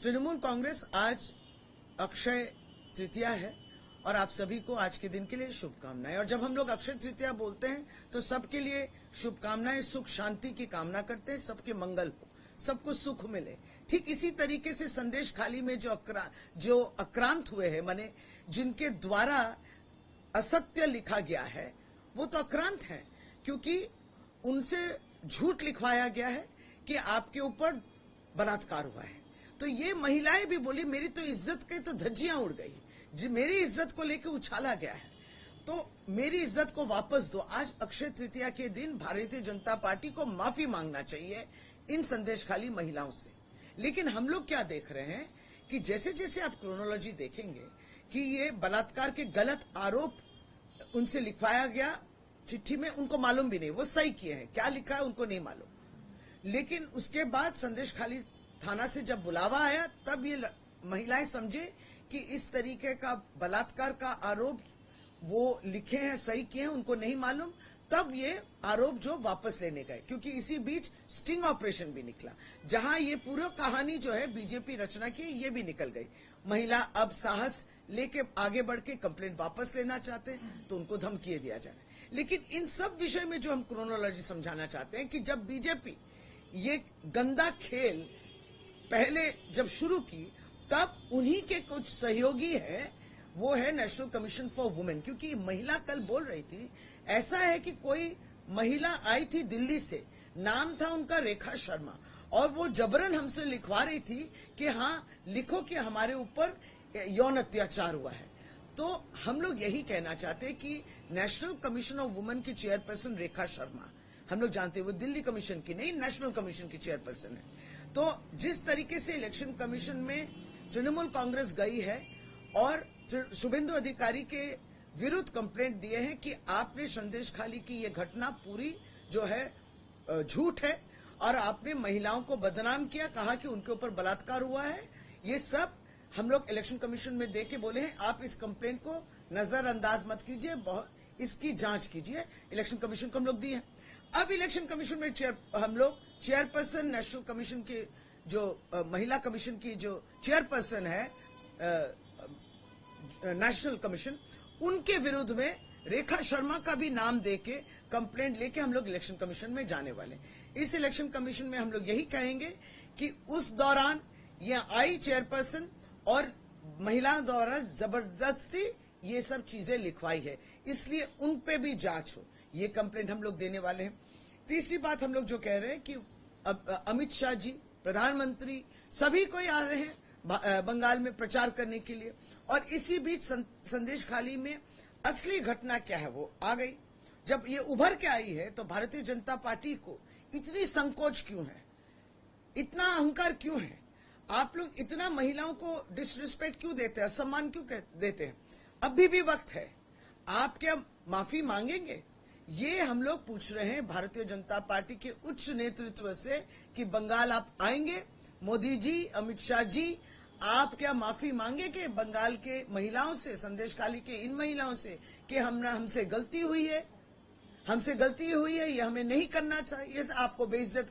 तृणमूल कांग्रेस आज अक्षय तृतीया है और आप सभी को आज के दिन के लिए शुभकामनाएं। और जब हम लोग अक्षय तृतीया बोलते हैं तो सबके लिए शुभकामनाएं, सुख शांति की कामना करते हैं, सबके मंगल हो, सबको सुख मिले। ठीक इसी तरीके से संदेश खाली में जो अक्रांत हुए हैं, माने जिनके द्वारा असत्य लिखा गया है, वो तो अक्रांत हैं, क्योंकि उनसे झूठ लिखवाया गया है कि आपके ऊपर बलात्कार हुआ है। तो ये महिलाएं भी बोली मेरी तो इज्जत के तो धज्जियां उड़ गई, जी मेरी इज्जत को लेकर उछाला गया है, तो मेरी इज्जत को वापस दो। आज अक्षय तृतीया के दिन भारतीय जनता पार्टी को माफी मांगना चाहिए इन संदेश खाली महिलाओं से। लेकिन हम लोग क्या देख रहे हैं कि जैसे जैसे आप क्रोनोलॉजी देखेंगे कि ये बलात्कार के गलत आरोप उनसे लिखवाया गया चिट्ठी में, उनको मालूम भी नहीं वो सही किए हैं, क्या लिखा है उनको नहीं मालूम। लेकिन उसके बाद संदेश खाली थाना से जब बुलावा आया तब ये महिलाएं समझे कि इस तरीके का बलात्कार का आरोप वो लिखे हैं, सही किए हैं, उनको नहीं मालूम। तब ये आरोप जो वापस लेने गए, क्योंकि इसी बीच स्टिंग ऑपरेशन भी निकला, जहां ये पूरी कहानी जो है बीजेपी रचना की ये भी निकल गई। महिला अब साहस लेके आगे बढ़ के कंप्लेंट वापस लेना चाहते हैं तो उनको धमकी दिया जाए। लेकिन इन सब विषय में जो हम क्रोनोलॉजी समझाना चाहते हैं कि जब बीजेपी ये गंदा खेल पहले जब शुरू की तब उन्हीं के कुछ सहयोगी हैं, वो है नेशनल कमीशन फॉर वुमेन। क्योंकि महिला कल बोल रही थी, ऐसा है कि कोई महिला आई थी दिल्ली से, नाम था उनका रेखा शर्मा, और वो जबरन हमसे लिखवा रही थी कि हाँ लिखो कि हमारे ऊपर यौन अत्याचार हुआ है। तो हम लोग यही कहना चाहते हैं कि नेशनल कमीशन ऑफ वुमेन की चेयरपर्सन रेखा शर्मा, हम लोग जानते हैं वो दिल्ली कमीशन की नहीं, नेशनल कमीशन की चेयरपर्सन है। तो जिस तरीके से इलेक्शन कमीशन में तृणमूल कांग्रेस गई है और शुभेंदु अधिकारी के विरुद्ध कंप्लेंट दिए हैं कि आपने संदेश खाली की ये घटना पूरी जो है झूठ है और आपने महिलाओं को बदनाम किया, कहा कि उनके ऊपर बलात्कार हुआ है। ये सब हम लोग इलेक्शन कमीशन में देके बोले हैं आप इस कंप्लेंट को नजरअंदाज मत कीजिए, इसकी जांच कीजिए। इलेक्शन कमीशन को हम लोग दिए हैं। अब इलेक्शन कमीशन में हम लोग चेयरपर्सन नेशनल कमीशन की जो महिला कमीशन की जो चेयरपर्सन है नेशनल कमीशन, उनके विरुद्ध में रेखा शर्मा का भी नाम देके कंप्लेंट लेके हम लोग इलेक्शन कमीशन में जाने वाले। इस इलेक्शन कमीशन में हम लोग यही कहेंगे कि उस दौरान यह आई चेयरपर्सन और महिलाओं द्वारा जबरदस्ती ये सब चीजें लिखवाई है, इसलिए उन पे भी जांच हो, ये कंप्लेंट हम लोग देने वाले हैं। तीसरी बात हम लोग जो कह रहे हैं कि अमित शाह जी, प्रधानमंत्री, सभी कोई आ रहे हैं बंगाल में प्रचार करने के लिए, और इसी बीच संदेश खाली में असली घटना क्या है वो आ गई। जब ये उभर के आई है तो भारतीय जनता पार्टी को इतनी संकोच क्यों है, इतना अहंकार क्यों है? आप लोग इतना महिलाओं को डिसरिस्पेक्ट क्यों देते हैं, सम्मान क्यों देते हैं? अभी भी वक्त है, आप क्या माफी मांगेंगे? ये हम लोग पूछ रहे हैं भारतीय जनता पार्टी के उच्च नेतृत्व से कि बंगाल आप आएंगे, मोदी जी, अमित शाह जी, आप क्या माफी मांगेंगे बंगाल के महिलाओं से, संदेश खाली के इन महिलाओं से कि हमसे गलती हुई है, ये हमें नहीं करना चाहिए, आपको बेइज्जत